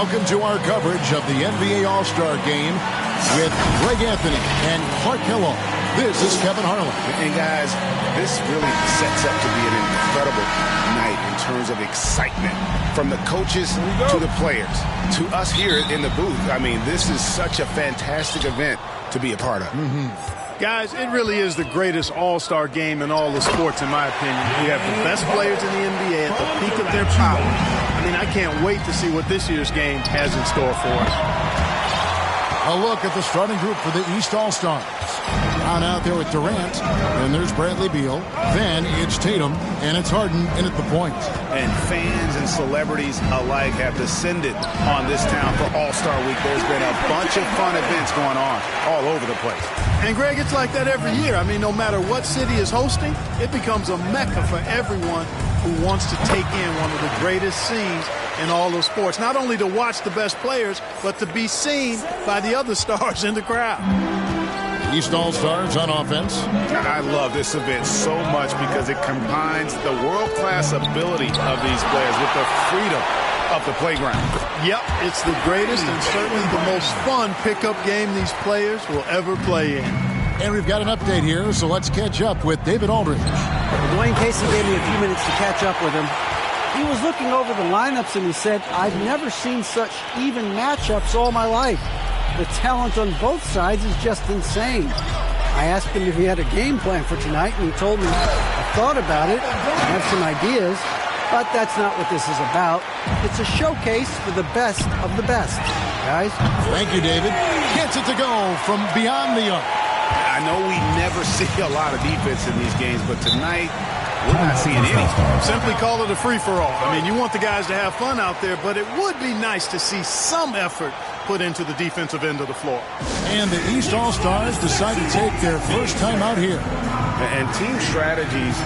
Welcome to our coverage of the NBA All-Star Game with Greg Anthony and Clark Kellogg. This is Kevin Harlan. And guys, this really sets up to be an incredible night in terms of excitement from the coaches to the players to us here in the booth. I mean, this is such a fantastic event to be a part of. Guys, it really is the greatest all-star game in all the sports, in my opinion. We have the best players in the NBA at the peak of their power. I mean, I can't wait to see what this year's game has in store for us. A look at the starting group for the East All-Stars. On out there with Durant, and there's Bradley Beal. Then it's Tatum, and it's Harden in at the point. And fans and celebrities alike have descended on this town for All-Star Week. There's been a bunch of fun events going on all over the place. And, Greg, it's like that every year. I mean, no matter what city is hosting, it becomes a mecca for everyone who wants to take in one of the greatest scenes in all of sports. Not only to watch the best players, but to be seen by the other stars in the crowd. East All-Stars on offense. I love this event so much because it combines the world-class ability of these players with the freedom of the playground. Yep, it's the greatest and certainly the most fun pickup game these players will ever play in. And we've got an update here, so let's catch up with David Aldridge. Well, Dwayne Casey gave me a few minutes to catch up with him. He was looking over the lineups and he said, I've never seen such even matchups all my life. The talent on both sides is just insane. I asked him if he had a game plan for tonight, and he told me, I thought about it, I have some ideas, but that's not what this is about. It's a showcase for the best of the best, guys. Thank you, David. Gets it to go from beyond the arc. I know we never see a lot of defense in these games, but tonight, we're not seeing any. Simply call it a free-for-all. I mean, you want the guys to have fun out there, but it would be nice to see some effort put into the defensive end of the floor. And the East All-Stars decide to take their first time out here. And team strategies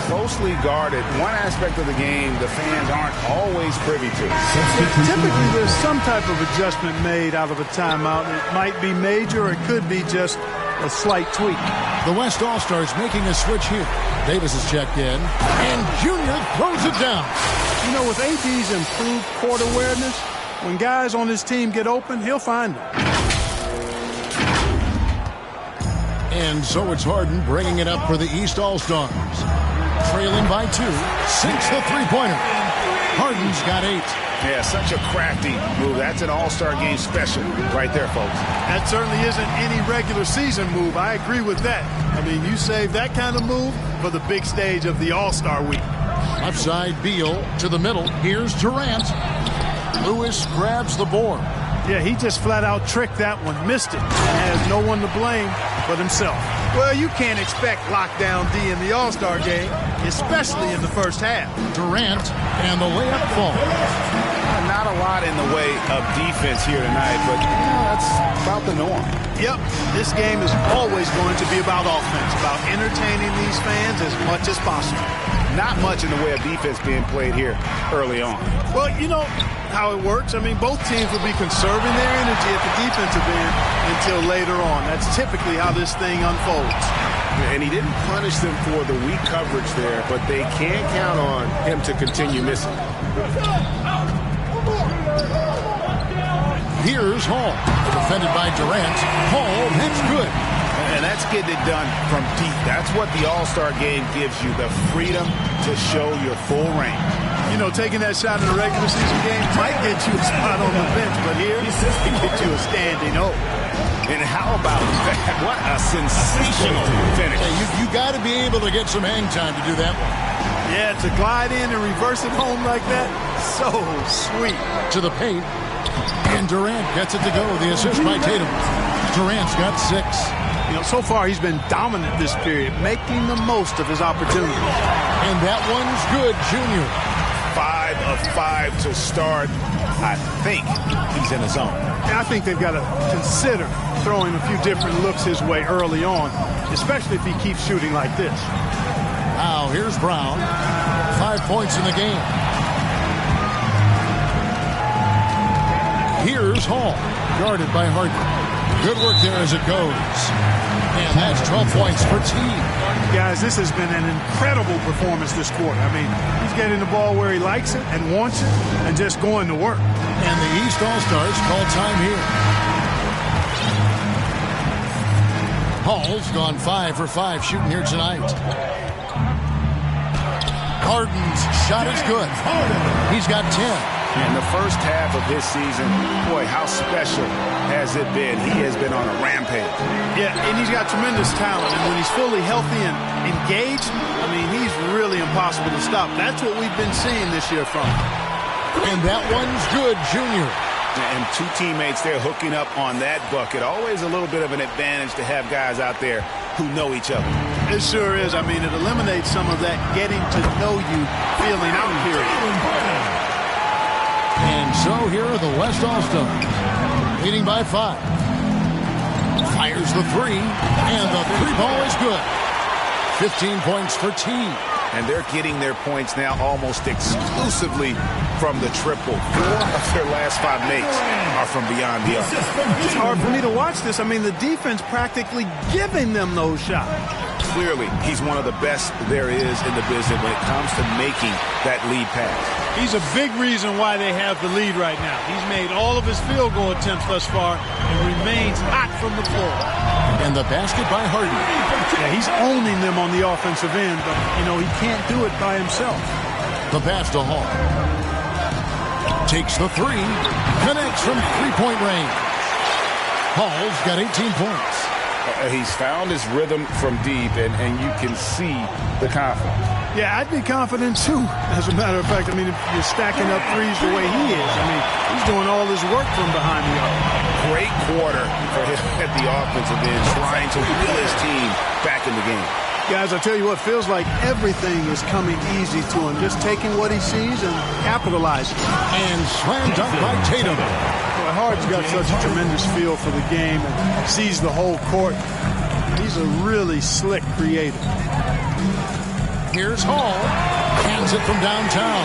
closely guarded. One aspect of the game the fans aren't always privy to. Typically, there's some type of adjustment made out of a timeout. It might be major, or it could be just a slight tweak. The West All-Stars making a switch here. Davis is checked in, and Junior throws it down. You know, with AD's improved court awareness, when guys on his team get open, he'll find them. And so it's Harden bringing it up for the East All-Stars. Trailing by 2, sinks the three-pointer. Harden's got 8. Yeah, such a crafty move. That's an All-Star Game special right there, folks. That certainly isn't any regular season move. I agree with that. I mean, you save that kind of move for the big stage of the All-Star Week. Left side, Beal to the middle. Here's Durant. Lewis grabs the board. Yeah, he just flat-out tricked that one, missed it, and has no one to blame but himself. Well, you can't expect lockdown D in the All-Star Game, especially in the first half. Durant, and the layup falls. Not a lot in the way of defense here tonight, but that's about the norm. Yep, this game is always going to be about offense, about entertaining these fans as much as possible. Not much in the way of defense being played here early on. Well, you know how it works. I mean, both teams will be conserving their energy at the defensive end until later on. That's typically how this thing unfolds. And he didn't punish them for the weak coverage there, but they can't count on him to continue missing. Here's Hall, defended by Durant. Hall, that's good. And that's getting it done from deep. That's what the All-Star Game gives you, the freedom to show your full range. You know, taking that shot in a regular season game might get you a spot on the bench, but here, it gets you a standing O. And how about that? What a sensational finish. Yeah, you got to be able to get some hang time to do that one. Yeah, to glide in and reverse it home like that, so sweet. To the paint, and Durant gets it to go. The assist by Tatum. Durant's got 6. You know, so far he's been dominant this period, making the most of his opportunity. And that one's good, Junior. 5 of 5 to start. I think he's in the zone. And I think they've got to consider throwing a few different looks his way early on, especially if he keeps shooting like this. Now, here's Brown. 5 points in the game. Here's Hall, guarded by Harden. Good work there as it goes. And that's 12 points for T. Guys, this has been an incredible performance this quarter. I mean, he's getting the ball where he likes it and wants it and just going to work. And the East All-Stars call time here. Hall's gone 5 for 5 shooting here tonight. Harden's shot is good. He's got 10. In the first half of his season, boy, how special has it been? He has been on a rampage. Yeah, and he's got tremendous talent. And when he's fully healthy and engaged, I mean, he's really impossible to stop. That's what we've been seeing this year from him. And that one's good, Junior. And two teammates there hooking up on that bucket. Always a little bit of an advantage to have guys out there who know each other. It sure is. I mean, it eliminates some of that getting to know you feeling out period. And so here are the West All-Stars, leading by 5. Fires the three, and the three ball is good. 15 points for T. And they're getting their points now almost exclusively from the triple. 4 of their last 5 makes are from beyond the arc. It's hard for me to watch this. I mean, the defense practically giving them those shots. Clearly, he's one of the best there is in the business when it comes to making that lead pass. He's a big reason why they have the lead right now. He's made all of his field goal attempts thus far and remains hot from the floor. And the basket by Harden. Yeah, he's owning them on the offensive end, but, you know, he can't do it by himself. The pass to Hall. Takes the three. Connects from three-point range. Hall's got 18 points. He's found his rhythm from deep, and you can see the confidence. Yeah, I'd be confident, too. As a matter of fact, I mean, if you're stacking up threes the way he is, I mean, he's doing all his work from behind the arc. Great quarter for him at the offensive end, trying to will his team back in the game. Guys, I tell you what, feels like everything is coming easy to him. Just taking what he sees and capitalizing. And slam dunk by Tatum. Boy, Harden's got such a tremendous feel for the game and sees the whole court. He's a really slick creator. Here's Hall. Hands it from downtown.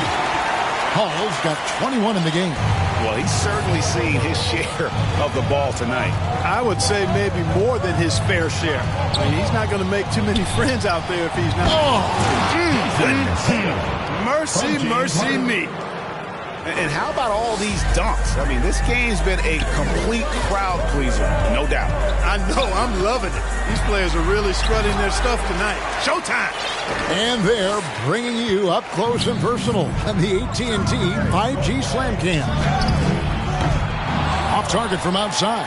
Hall's got 21 in the game. Well, he's certainly seen his share of the ball tonight. I would say maybe more than his fair share. I mean, he's not going to make too many friends out there if he's not. Oh! Mercy, mercy me. And how about all these dunks? I mean, this game's been a complete crowd pleaser, no doubt. I know, I'm loving it. These players are really strutting their stuff tonight. Showtime. And they're bringing you up close and personal on the AT&T 5G Slam Cam. Off target from outside.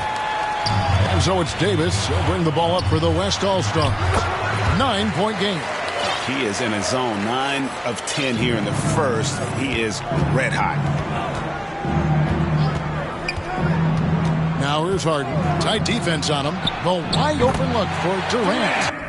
And so it's Davis. He'll bring the ball up for the West All-Stars. 9-point game. He is in a zone. 9 of 10 here in the first. He is red hot. Now here's Harden. Tight defense on him. The wide open look for Durant.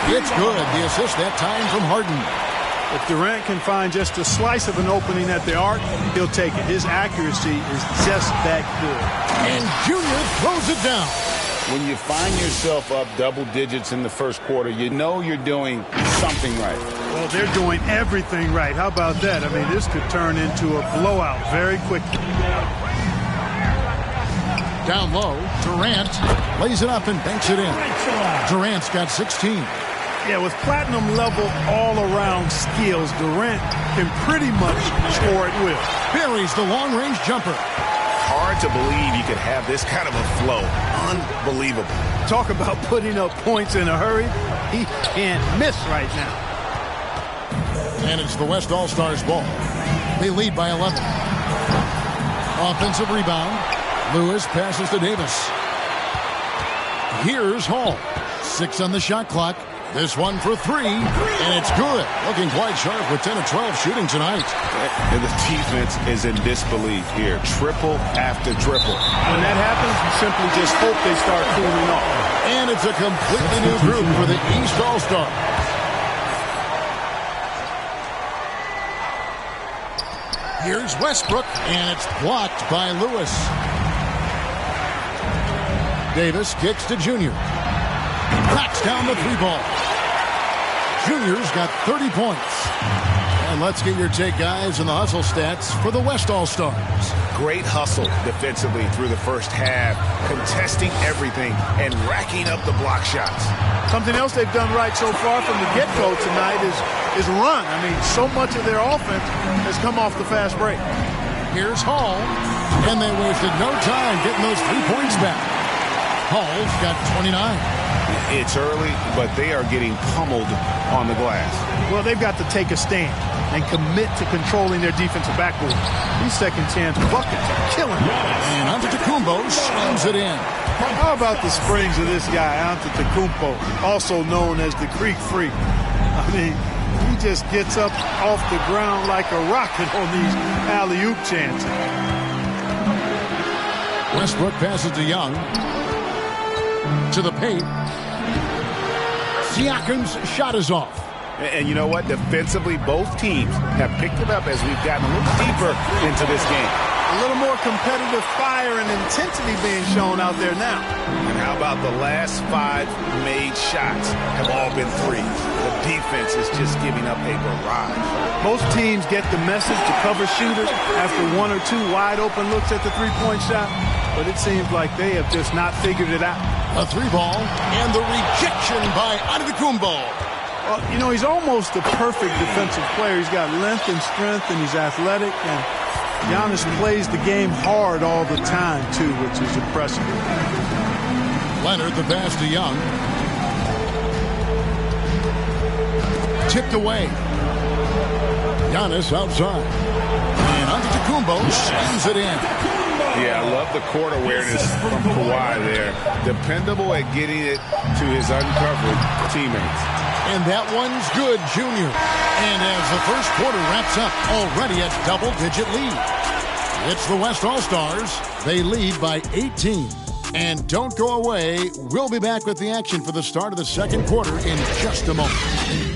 It's good. The assist that time from Harden. If Durant can find just a slice of an opening at the arc, he'll take it. His accuracy is just that good. And Junior throws it down. When you find yourself up double digits in the first quarter, you know you're doing something right. Well, they're doing everything right. How about that? I mean, this could turn into a blowout very quickly. Down low, Durant lays it up and banks it in. Durant's got 16. Yeah, with platinum-level all-around skills, Durant can pretty much score at will. Buries the long-range jumper. Hard to believe you could have this kind of a flow. Unbelievable. Talk about putting up points in a hurry. He can't miss right now. And it's the West All-Stars ball. They lead by 11. Offensive rebound. Lewis passes to Davis. Here's Hall. 6 on the shot clock. This one for 3, and it's good. Looking quite sharp with 10 of 12 shooting tonight. And the defense is in disbelief here. Triple after triple. When that happens, you simply just hope they start cooling off. And it's a completely new group for the East All-Star. Here's Westbrook, and it's blocked by Lewis. Davis kicks to Junior. Knocks down the 3-ball. Junior's got 30 points. And let's get your take, guys, in the hustle stats for the West All-Stars. Great hustle defensively through the first half, contesting everything and racking up the block shots. Something else they've done right so far from the get-go tonight is run. I mean, so much of their offense has come off the fast break. Here's Hall, and they wasted no time getting those 3 points back. Hall's got 29. It's early, but they are getting pummeled on the glass. Well, they've got to take a stand and commit to controlling their defensive backboard. These second-chance buckets are killing them. And Antetokounmpo slams it in. How about the springs of this guy, Antetokounmpo, also known as the Greek Freak? I mean, he just gets up off the ground like a rocket on these alley-oop chances. Westbrook passes to Young. To the paint. Siakam's shot is off. And you know what? Defensively, both teams have picked it up as we've gotten a little deeper into this game. A little more competitive fire and intensity being shown out there now. And how about the last 5 made shots have all been threes? The defense is just giving up a barrage. Most teams get the message to cover shooters after 1 or 2 wide open looks at the three-point shot, but it seems like they have just not figured it out. A 3-ball and the rejection by Antetokounmpo. Well, you know, he's almost the perfect defensive player. He's got length and strength, and he's athletic, and Giannis plays the game hard all the time, too, which is impressive. Leonard, the pass to Young. Tipped away. Giannis outside. And Antetokounmpo slams it in. Yeah, I love the court awareness from Kawhi there. Dependable at getting it to his uncovered teammates. And that one's good, Junior. And as the first quarter wraps up, already a double-digit lead. It's the West All-Stars. They lead by 18. And don't go away. We'll be back with the action for the start of the second quarter in just a moment.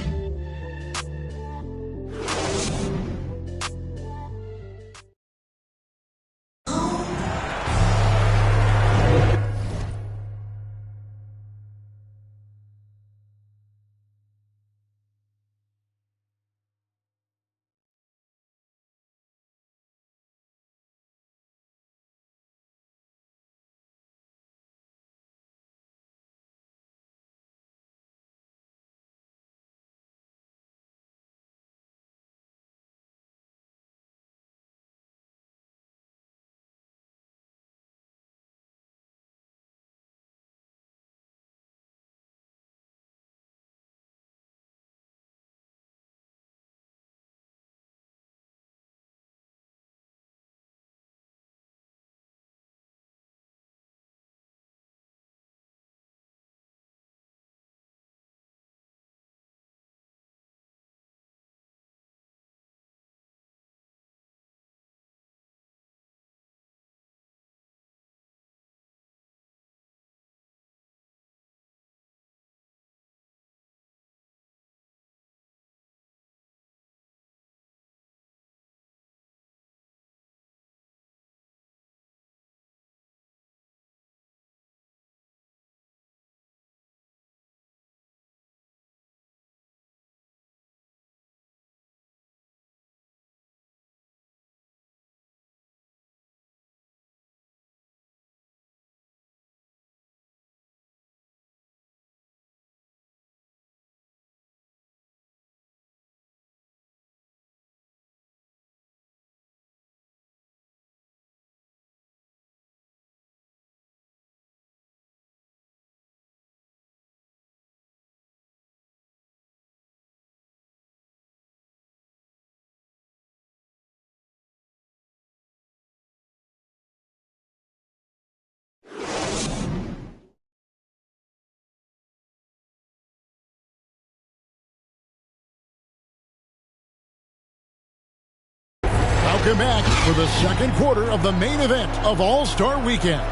Welcome back for the second quarter of the main event of All-Star Weekend.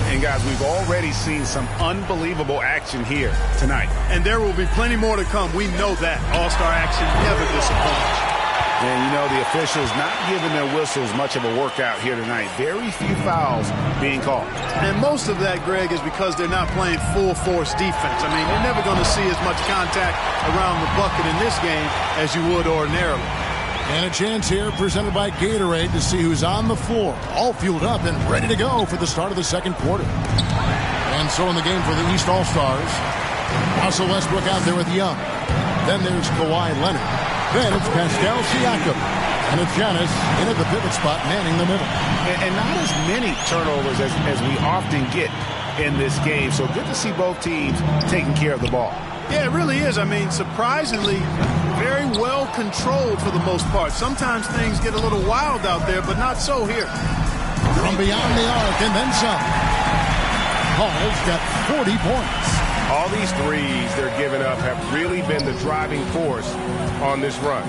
And guys, we've already seen some unbelievable action here tonight. And there will be plenty more to come. We know that. All-Star action never disappoints. And, you know, the officials not giving their whistles much of a workout here tonight. Very few fouls being called. And most of that, Greg, is because they're not playing full-force defense. I mean, you're never going to see as much contact around the bucket in this game as you would ordinarily. And a chance here presented by Gatorade to see who's on the floor. All fueled up and ready to go for the start of the second quarter. And so in the game for the East All-Stars, Russell Westbrook out there with Young. Then there's Kawhi Leonard. Then it's Pascal Siakam. And it's Giannis in at the pivot spot, manning the middle. And not as many turnovers as we often get in this game. So good to see both teams taking care of the ball. Yeah, it really is. I mean, surprisingly, very well controlled for the most part. Sometimes things get a little wild out there, but not so here. From beyond the arc and then some. Hall's got 40 points. All these threes they're giving up have really been the driving force on this run.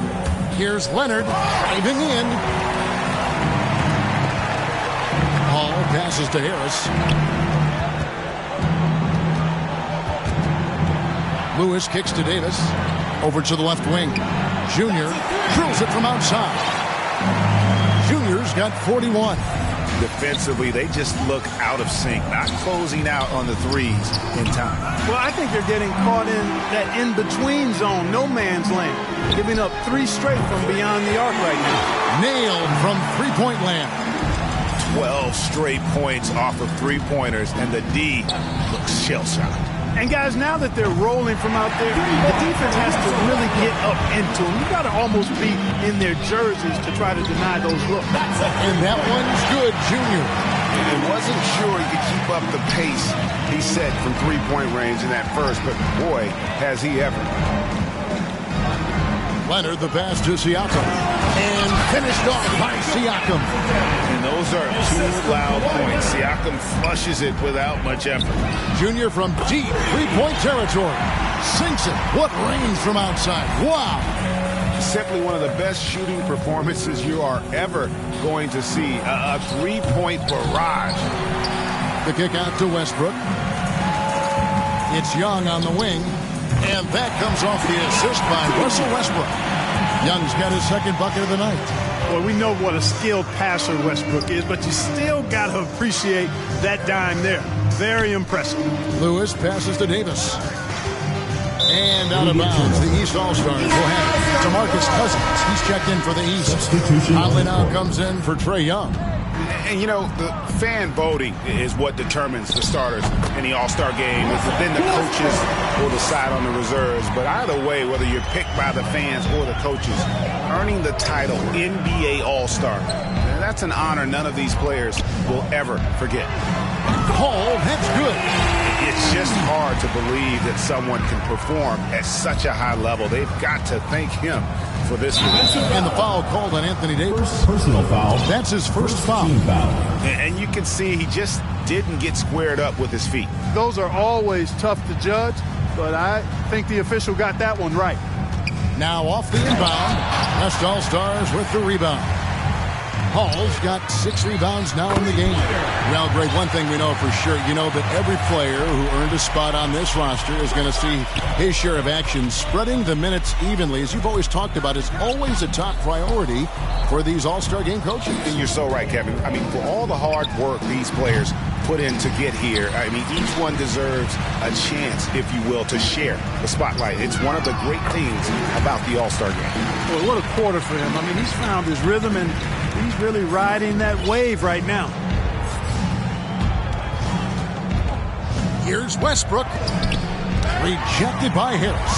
Here's Leonard driving in. Hall passes to Harris. Lewis kicks to Davis. Over to the left wing. Junior drills it from outside. Junior's got 41. Defensively, they just look out of sync, not closing out on the threes in time. Well, I think they're getting caught in that in-between zone, no man's land, giving up 3 straight from beyond the arc right now. Nailed from three-point land. 12 straight points off of three-pointers, and the D looks shell-shocked. And, guys, now that they're rolling from out there, the defense has to really get up into them. You got to almost be in their jerseys to try to deny those looks. And that one's good, Junior. And wasn't sure he could keep up the pace he set from three-point range in that first, but, boy, has he ever. Leonard, the pass to Siakam. And finished off by Siakam. And those are 2 loud points. Siakam flushes it without much effort. Junior from deep three-point territory. Sinks it. What range from outside. Wow. Simply one of the best shooting performances you are ever going to see. A three-point barrage. The kick out to Westbrook. It's Young on the wing. And that comes off the assist by Russell Westbrook. Young's got his second bucket of the night. Well, we know what a skilled passer Westbrook is, but you still got to appreciate that dime there. Very impressive. Lewis passes to Davis. And out of bounds, the East All-Stars will have it. DeMarcus Cousins, he's checked in for the East. Conley now comes in for Trae Young. And, you know, the fan voting is what determines the starters in the All-Star game. Then the coaches will decide on the reserves. But either way, whether you're picked by the fans or the coaches, earning the title NBA All-Star, that's an honor none of these players will ever forget. Hall, that's good. It's just hard to believe that someone can perform at such a high level. They've got to thank him for this one. And the foul called on Anthony Davis. Personal foul. That's his first foul. And you can see he just didn't get squared up with his feet. Those are always tough to judge, but I think the official got that one right. Now off the inbound. West All-Stars with the rebound. Hall's got 6 rebounds now in the game. Well, Greg, one thing we know for sure, you know that every player who earned a spot on this roster is going to see his share of action. Spreading the minutes evenly, as you've always talked about, is always a top priority for these All-Star game coaches. And you're so right, Kevin. I mean, for all the hard work these players put in to get here, I mean, each one deserves a chance, if you will, to share the spotlight. It's one of the great things about the All-Star game. Well, what a quarter for him. I mean, he's found his rhythm, and he's really riding that wave right now. Here's Westbrook. Rejected by Harris.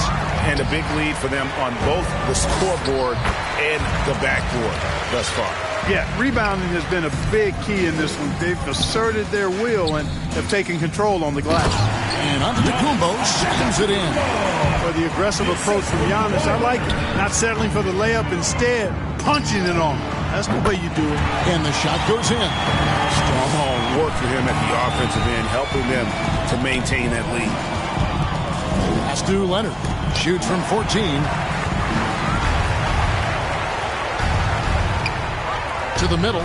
And a big lead for them on both the scoreboard and the backboard thus far. Yeah, rebounding has been a big key in this one. They've asserted their will and have taken control on the glass. And Antetokounmpo slams it in. For the aggressive approach from Giannis, I like it. Not settling for the layup, instead punching it on. That's the way you do it. And the shot goes in. Strong work for him at the offensive end, helping them to maintain that lead. Pass to Leonard. Shoots from 14. To the middle.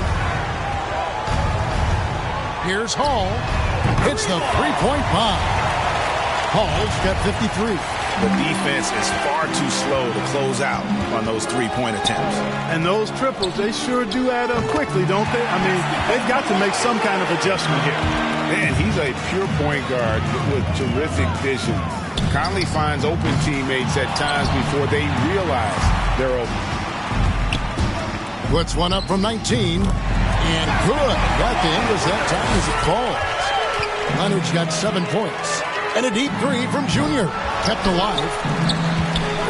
Here's Hall. Hits the three-point bomb. Hall's got 53. The defense is far too slow to close out on those three-point attempts. And those triples, they sure do add up quickly, don't they? I mean, they've got to make some kind of adjustment here. Man, he's a pure point guard with terrific vision. Conley finds open teammates at times before they realize they're open. Puts one up from 19. And good. Got the English that time as it falls. Leonard's got 7 points. And a deep three from Junior. Kept alive.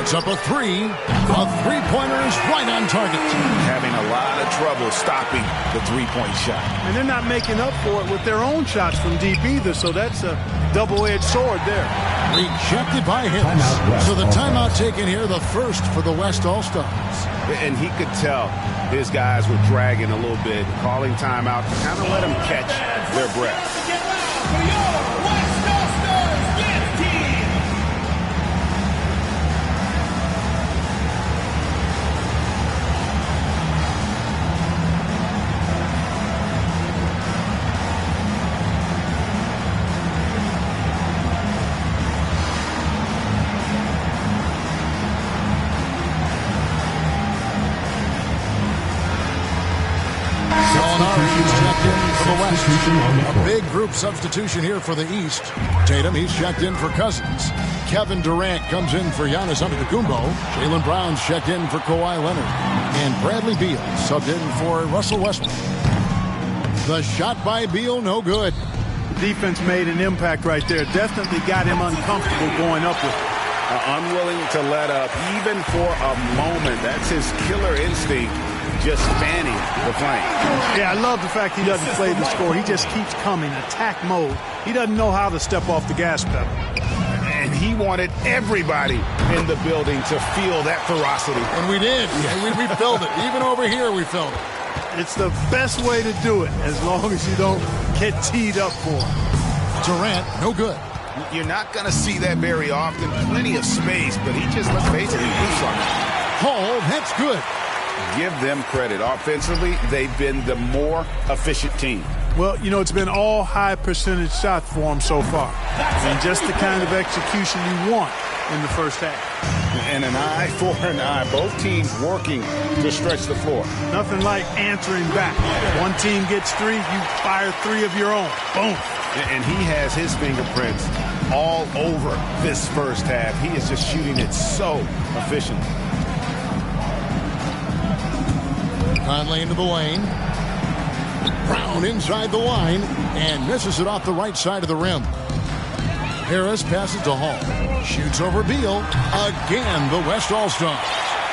It's up a three. A three-pointer is right on target. Having a lot of trouble stopping the three-point shot. And they're not making up for it with their own shots from deep either, so that's a double-edged sword there. Rejected by him. So the timeout taken here, the first for the West All-Stars. And he could tell his guys were dragging a little bit, calling timeout to kind of let them catch their breath. A big group substitution here for the East. Tatum, he's checked in for Cousins. Kevin Durant comes in for Giannis Antetokounmpo. Jaylen Brown's checked in for Kawhi Leonard. And Bradley Beal subbed in for Russell Westbrook. The shot by Beal, no good. Defense made an impact right there. Definitely got him uncomfortable going up with it. Unwilling to let up even for a moment. That's his killer instinct. Just fanning the flame. Yeah, I love the fact he doesn't play the score. He just keeps coming, attack mode. He doesn't know how to step off the gas pedal. And he wanted everybody in the building to feel that ferocity. And we did. And we felt it. Even over here, we felt it. It's the best way to do it, as long as you don't get teed up for it. Durant, no good. You're not going to see that very often. Plenty of space, but he just, let's face it, he loose on it. Hall, that's good. Give them credit. Offensively, they've been the more efficient team. Well, you know, it's been all high percentage shots for them so far. And just the kind of execution you want in the first half. And an eye for an eye. Both teams working to stretch the floor. Nothing like answering back. One team gets three, you fire three of your own. Boom. And he has his fingerprints all over this first half. He is just shooting it so efficiently. Conley into the lane. Brown inside the line and misses it off the right side of the rim. Harris passes to Hall. Shoots over Beal. Again, the West All-Stars.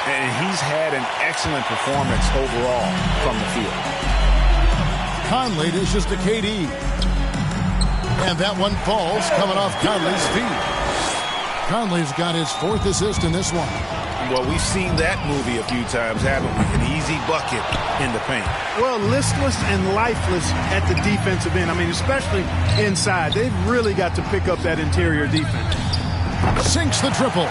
And he's had an excellent performance overall from the field. Conley dishes to KD. And that one falls coming off Conley's feet. Conley's got his 4th assist in this one. Well, we've seen that movie a few times, haven't we? An easy bucket in the paint. Well, listless and lifeless at the defensive end. I mean, especially inside. They've really got to pick up that interior defense. Sinks the triple.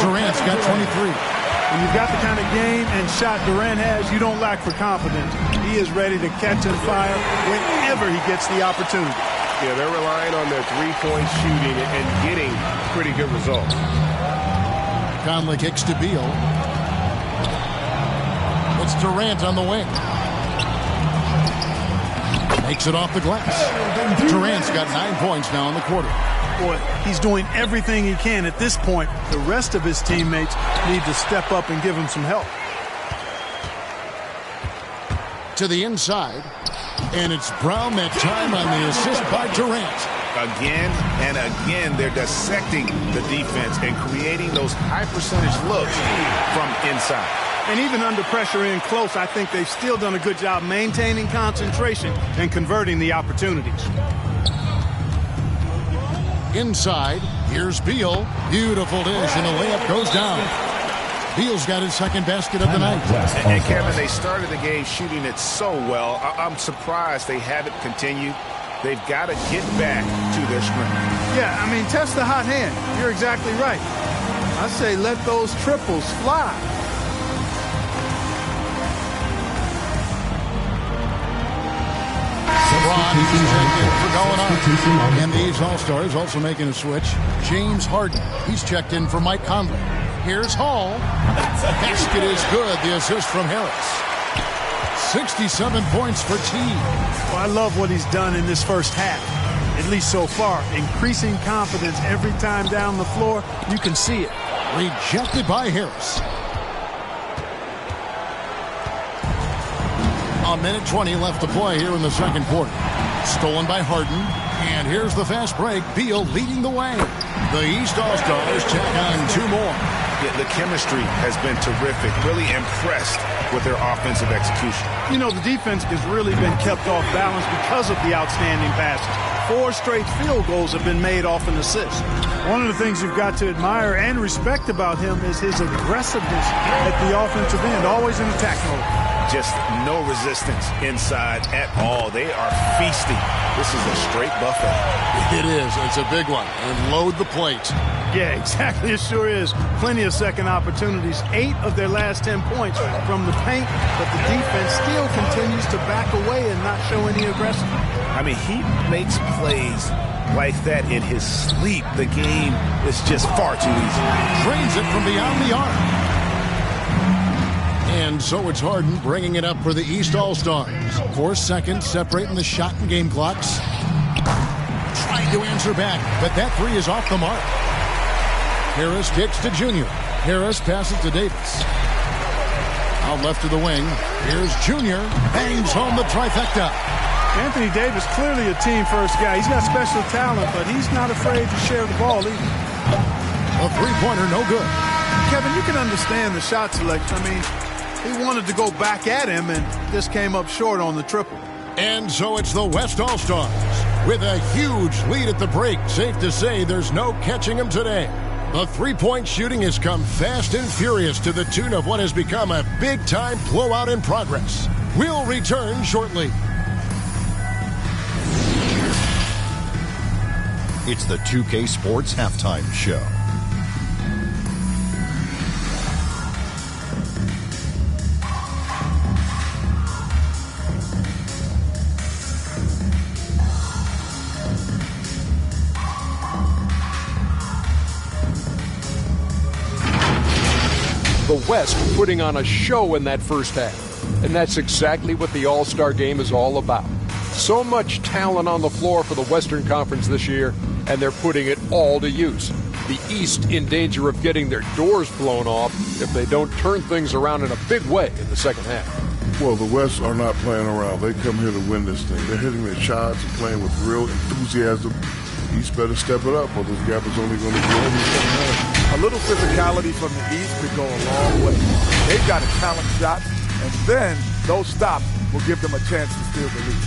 Durant's got 23. When you've got the kind of game and shot Durant has, you don't lack for confidence. He is ready to catch and fire whenever he gets the opportunity. Yeah, they're relying on their three-point shooting and getting pretty good results. Conley kicks to Beal. It's Durant on the wing. Makes it off the glass. Durant's got 9 points now in the quarter. Boy, he's doing everything he can at this point. The rest of his teammates need to step up and give him some help. To the inside. And it's Brown that time on the assist by Durant. Again and again, they're dissecting the defense and creating those high-percentage looks from inside. And even under pressure in close, I think they've still done a good job maintaining concentration and converting the opportunities. Inside, here's Beal. Beautiful dish, and the layup goes down. Beal's got his 2nd basket of the night. And Kevin, they started the game shooting it so well. I'm surprised they haven't continued. They've got to get back to their scrimmage. Yeah, I mean, test the hot hand. You're exactly right. I say let those triples fly. LeBron checked in for going on. And these All-Stars also making a switch. James Harden, he's checked in for Mike Conley. Here's Hall. Basket is good. The assist from Harris. 67 points for T. Well, I love what he's done in this first half, at least so far. Increasing confidence every time down the floor. You can see it. Rejected by Harris. A minute 20 left to play here in the second quarter. Stolen by Harden. And here's the fast break. Beal leading the way. The East All-Stars check on two more. Yeah, the chemistry has been terrific. Really impressed with their offensive execution. You know, the defense has really been kept off balance because of the outstanding passes. 4 straight field goals have been made off an assist. One of the things you've got to admire and respect about him is his aggressiveness at the offensive end, always in attack mode. Just no resistance inside at all. They are feasting. This is a straight buffet. It is. It's a big one. And load the plate. Yeah, exactly. It sure is. Plenty of second opportunities. 8 of their last 10 points from the paint, but the defense still continues to back away and not show any aggression. I mean, he makes plays like that in his sleep. The game is just far too easy. Drains it from beyond the arc. And so it's Harden bringing it up for the East All-Stars. 4 seconds separating the shot and game clocks. Trying to answer back, but that three is off the mark. Harris kicks to Junior. Harris passes to Davis. Out left to the wing. Here's Junior. Bangs home the trifecta. Anthony Davis, clearly a team-first guy. He's got special talent, but he's not afraid to share the ball either. A three-pointer, no good. Kevin, you can understand the shot selection. I mean, he wanted to go back at him and just came up short on the triple. And so it's the West All-Stars. With a huge lead at the break, safe to say there's no catching them today. The three-point shooting has come fast and furious to the tune of what has become a big-time blowout in progress. We'll return shortly. It's the 2K Sports Halftime Show. The West putting on a show in that first half. And that's exactly what the All-Star game is all about. So much talent on the floor for the Western Conference this year, and they're putting it all to use. The East in danger of getting their doors blown off if they don't turn things around in a big way in the second half. Well, the West are not playing around. They come here to win this thing. They're hitting their shots and playing with real enthusiasm. East better step it up, or this gap is only going to grow in the second half. A little physicality from the East could go a long way. They've got a talent shot, and then those stops will give them a chance to steal the lead.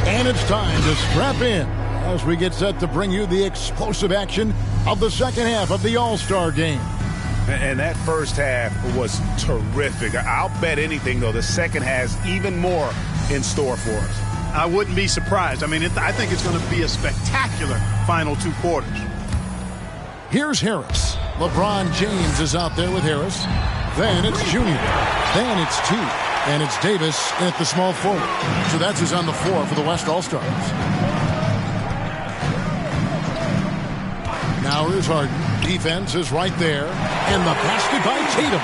And it's time to strap in as we get set to bring you the explosive action of the second half of the All-Star game. And that first half was terrific. I'll bet anything, though, the second has even more in store for us. I wouldn't be surprised. I mean, I think it's going to be a spectacular final 2 quarters. Here's Harris. LeBron James is out there with Harris. Then it's Junior. Then it's T. And it's Davis at the small forward. So that's who's on the floor for the West All-Stars. Now here's Harden. Defense is right there. And the basket by Tatum.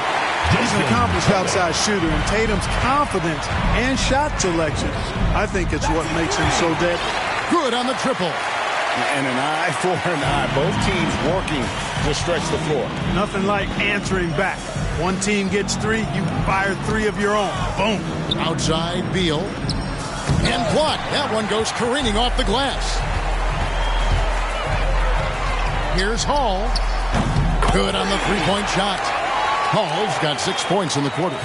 He's an accomplished outside shooter, and Tatum's confidence and shot selection, I think it's what makes him so deadly. Good on the triple. And an eye for an eye. Both teams working to stretch the floor. Nothing like answering back. One team gets 3, you fire 3 of your own. Boom. Outside, Beal. And blocked. That one goes careening off the glass. Here's Hall. Good on the three-point shot. Hall's got 6 points in the quarter.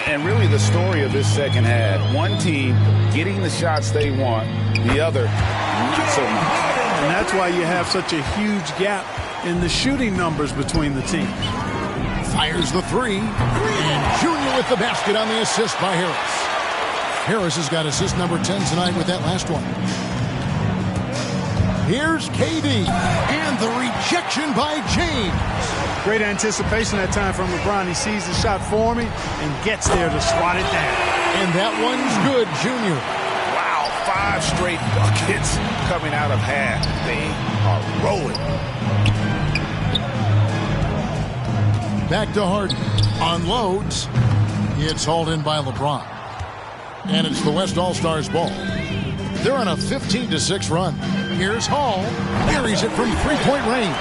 And really the story of this second half, one team getting the shots they want, the other not so much. And that's why you have such a huge gap in the shooting numbers between the teams. Fires the 3. And Junior with the basket on the assist by Harris. Harris has got assist number 10 tonight with that last one. Here's KD, and the rejection by James. Great anticipation that time from LeBron. He sees the shot forming and gets there to swat it down. And that one's good, Junior. Wow, 5 straight buckets coming out of half. They are rolling. Back to Harden. Unloads. It's hauled in by LeBron. And it's the West All-Stars ball. They're on a 15-6 run. Here's Hall. Buries it from three-point range.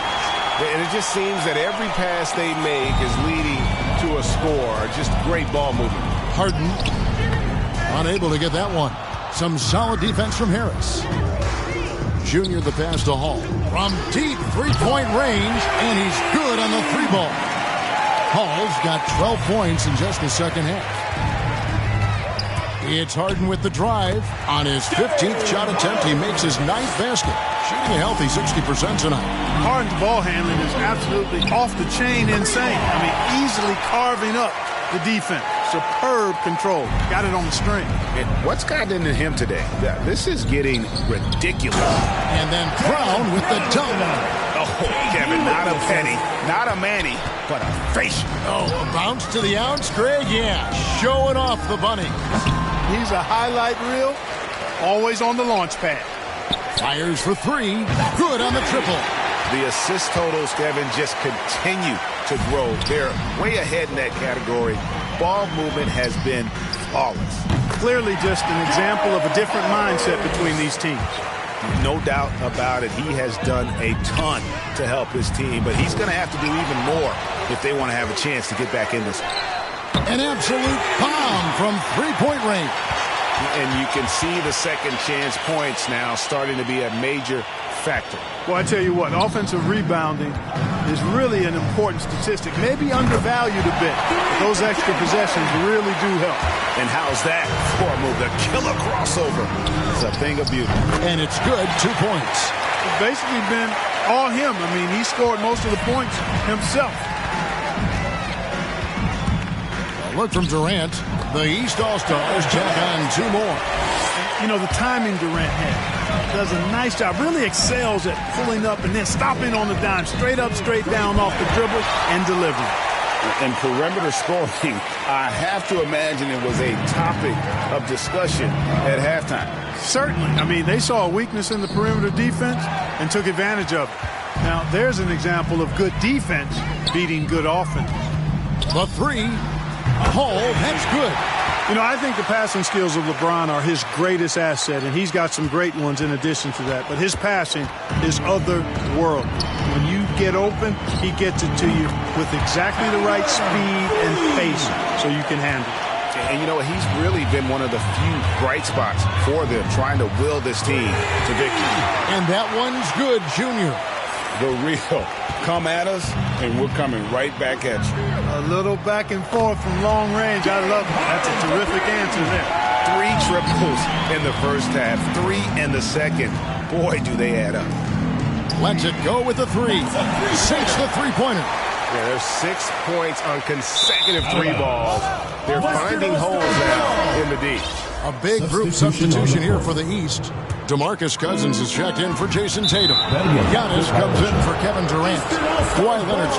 And it just seems that every pass they make is leading to a score. Just great ball movement. Harden unable to get that one. Some solid defense from Harris. Junior the pass to Hall. From deep three-point range, and he's good on the three ball. Hall's got 12 points in just the second half. It's Harden with the drive. On his 15th shot attempt, he makes his 9th basket. Shooting a healthy 60% tonight. Harden's ball handling is absolutely off the chain insane. I mean, easily carving up the defense. Superb control. Got it on the string. And what's gotten into him today? This is getting ridiculous. And then Brown with the dunk. Oh, Kevin, not a penny, not a Manny, but a facial. Oh, a bounce to the outs, Greg? Yeah, showing off the bunny. He's a highlight reel, always on the launch pad. Fires for 3, good on the triple. The assist totals, Kevin, just continue to grow. They're way ahead in that category. Ball movement has been flawless. Clearly just an example of a different mindset between these teams. No doubt about it. He has done a ton to help his team, but he's going to have to do even more if they want to have a chance to get back in this. An absolute bomb from three-point range. And you can see the second chance points now starting to be a major factor. Well, I tell you what, offensive rebounding is really an important statistic. Maybe undervalued a bit, but those extra possessions really do help. And how's that for a move? The killer crossover. It's a thing of beauty. And it's good, 2 points. It's basically been all him. I mean, he scored most of the points himself. A look from Durant. The East All-Stars check on 2 more. You know, the timing Durant had. Does a nice job. Really excels at pulling up and then stopping on the dime. Straight up, straight down off the dribble and delivering. And perimeter scoring, I have to imagine it was a topic of discussion at halftime. Certainly. I mean, they saw a weakness in the perimeter defense and took advantage of it. Now, there's an example of good defense beating good offense. The 3. Hall, that's good. You know, I think the passing skills of LeBron are his greatest asset, and he's got some great ones in addition to that. But his passing is otherworldly. When you get open, he gets it to you with exactly the right speed and pace so you can handle it. And, you know, he's really been one of the few bright spots for them, trying to will this team to victory. And that one's good, Junior. The real come at us, and we're coming right back at you. A little back and forth from long range. I love it. That's a terrific answer there. 3 triples in the first half, 3 in the second. Boy, do they add up. Lets it go with the 3. Sinks the three-pointer. Yeah, there's 6 points on consecutive 3 balls. They're finding holes now in the D. A big group substitution here for the East. DeMarcus Cousins is checked in for Jason Tatum. Giannis comes in for Kevin Durant. Kawhi Leonard's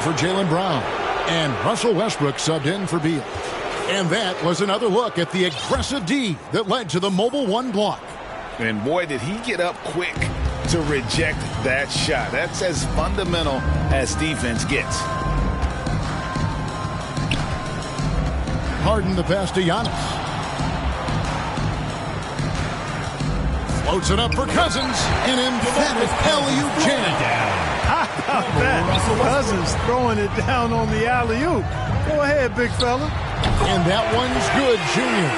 for Jaylen Brown. And Russell Westbrook subbed in for Beal. And that was another look at the aggressive D that led to the mobile one block. And boy, did he get up quick to reject that shot. That's as fundamental as defense gets. Harden the pass to Giannis. Floats it up for Cousins. An emphatic alley-oop jam. How about that? Cousins throwing it down on the alley-oop. Go ahead, big fella. And that one's good, Junior.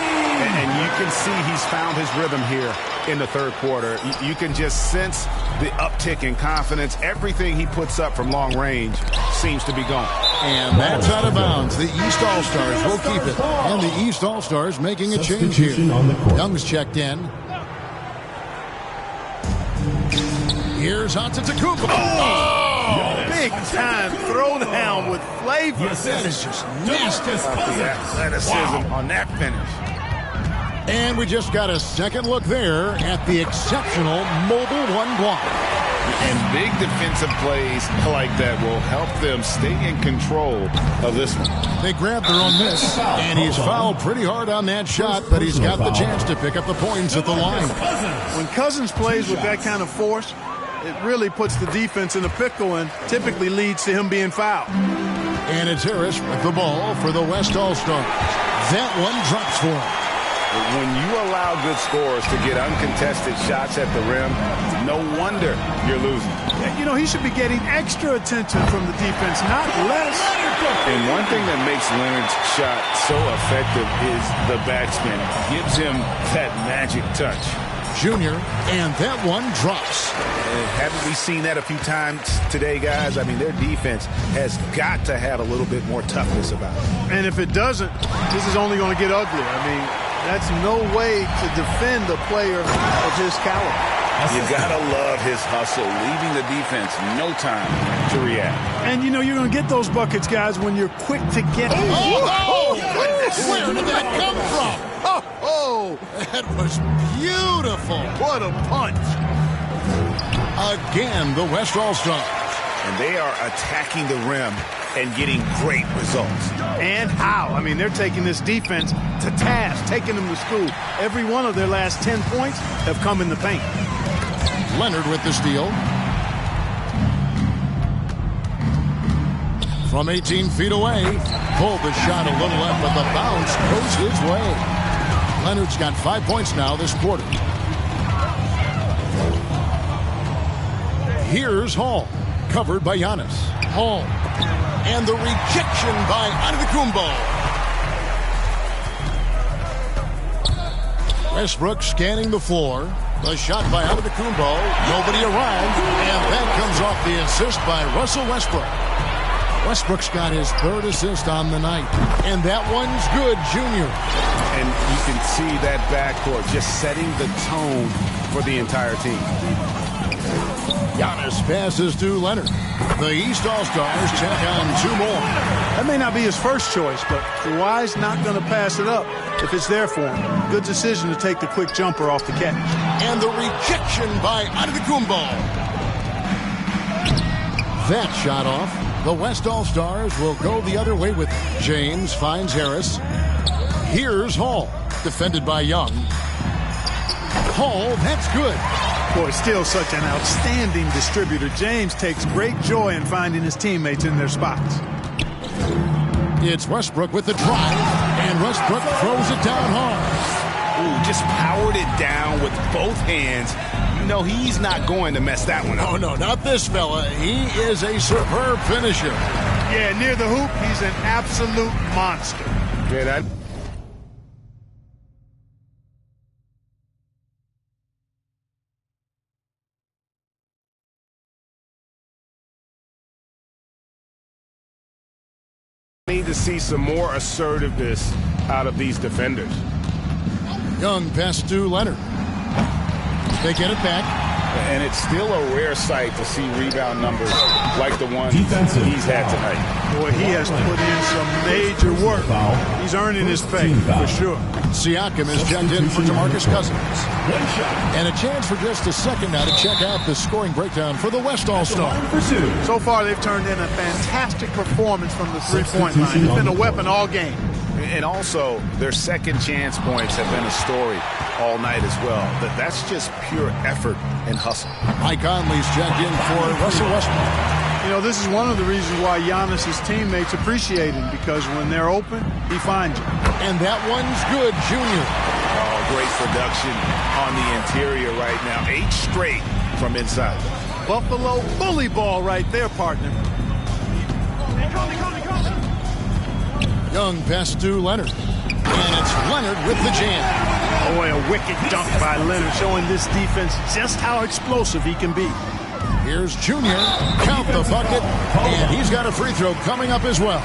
And you can see he's found his rhythm here in the third quarter. You can just sense the uptick in confidence. Everything he puts up from long range seems to be going. And that's out of bounds. The East All-Stars will keep it. And the East All-Stars making a change here. Young's checked in. Here's Antetokounmpo. Oh, big time throwdown with flavor. That is just nasty. The athleticism on that finish. And we just got a second look there at the exceptional mobile one block. And big defensive plays like that will help them stay in control of this one. They grabbed their own miss, and he's fouled pretty hard on that shot, but he's got the chance to pick up the points at the line. When Cousins plays with that kind of force, it really puts the defense in a pickle and typically leads to him being fouled. And it's Harris with the ball for the West All-Stars. That one drops for him. When you allow good scorers to get uncontested shots at the rim, no wonder you're losing. You know, he should be getting extra attention from the defense, not less. And one thing that makes Leonard's shot so effective is the backspin. Gives him that magic touch. Junior, and that one drops. Haven't we seen that a few times today, guys? I mean, their defense has got to have a little bit more toughness about it. And if it doesn't, this is only going to get ugly. I mean, that's no way to defend a player of his caliber. You got to love his hustle, leaving the defense no time to react. And, you know, you're going to get those buckets, guys, when you're quick to get. Oh, where did that come from? Oh, that was beautiful. What a punch. Again, the West All-Stars. And they are attacking the rim and getting great results. And how? I mean, they're taking this defense to task, taking them to school. Every one of their last 10 points have come in the paint. Leonard with the steal. From 18 feet away. Pulled the shot a little left, but the bounce goes his way. Leonard's got 5 points now this quarter. Here's Hall, covered by Giannis. Hall, and the rejection by Antetokounmpo. Westbrook scanning the floor. The shot by Antetokounmpo. Nobody around, and that comes off the assist by Russell Westbrook. Westbrook's got his third assist on the night, and that one's good, Junior. And you can see that backcourt just setting the tone for the entire team. Giannis passes to Leonard. The East All-Stars check on two more. That may not be his first choice, but Kawhi's not going to pass it up if it's there for him. Good decision to take the quick jumper off the catch. And the rejection by Antetokounmpo. That shot off. The West All-Stars will go the other way with James finds Harris. Here's Hall, defended by Young. Hall, that's good. Boy, still such an outstanding distributor. James takes great joy in finding his teammates in their spots. It's Westbrook with the drive, and Westbrook throws it down hard. Ooh, just powered it down with both hands. You know he's not going to mess that one up. Oh, no, not this fella. He is a superb finisher. Yeah, near the hoop, he's an absolute monster. Yeah, that... Need to see some more assertiveness out of these defenders. Young pass to Leonard. They get it back. And it's still a rare sight to see rebound numbers like the ones he's had tonight. Boy, he has put in some major work. He's earning his pay, for sure. Siakam is checked in for DeMarcus Cousins. And a chance for just a second now to check out the scoring breakdown for the West All-Star. So far, they've turned in a fantastic performance from the three-point line. It's been a weapon all game. And also, their second chance points have been a story all night as well. That's just pure effort and hustle. Mike Conley's checked in for Russell Westbrook. You know, this is one of the reasons why Giannis's teammates appreciate him, because when they're open, he finds you. And that one's good, Junior. Oh, great production on the interior right now. 8 straight from inside. Buffalo bully ball right there, partner. Young pass to Leonard. And it's Leonard with the jam. Boy, a wicked dunk by Leonard, showing this defense just how explosive he can be. Here's Junior. Count the bucket. And he's got a free throw coming up as well.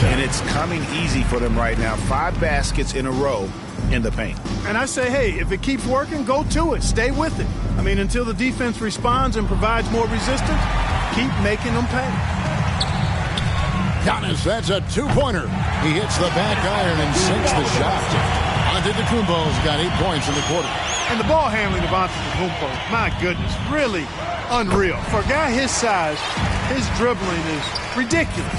And it's coming easy for them right now. 5 baskets in a row in the paint. And I say, hey, if it keeps working, go to it. Stay with it. I mean, until the defense responds and provides more resistance, keep making them pay. Giannis, that's a 2-pointer. He hits the back iron and sinks the shot. Antetokounmpo's got 8 points in the quarter. And the ball handling of Antetokounmpo, my goodness, really unreal. For a guy his size, his dribbling is ridiculous.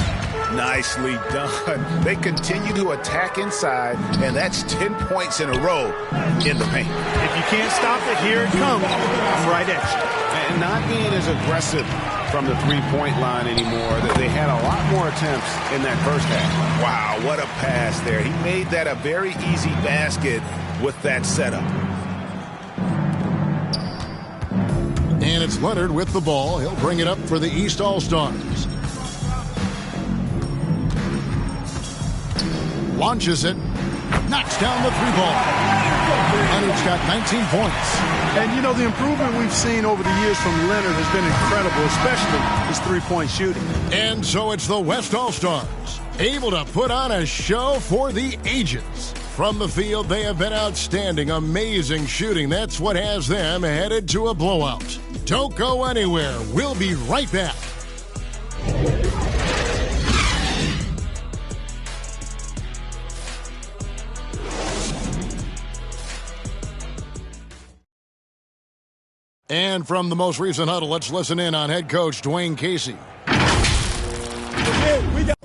Nicely done. They continue to attack inside, and that's 10 points in a row in the paint. If you can't stop it, here it comes. I'm right at you. And not being as aggressive from the three-point line anymore. They had a lot more attempts in that first half. Wow, what a pass there. He made that a very easy basket with that setup. And it's Leonard with the ball. He'll bring it up for the East All-Stars. Launches it. Knocks down the 3-ball. Leonard's got 19 points. And, you know, the improvement we've seen over the years from Leonard has been incredible, especially his three-point shooting. And so it's the West All-Stars, able to put on a show for the ages. From the field, they have been outstanding, amazing shooting. That's what has them headed to a blowout. Don't go anywhere. We'll be right back. And from the most recent huddle, let's listen in on head coach Dwayne Casey. We got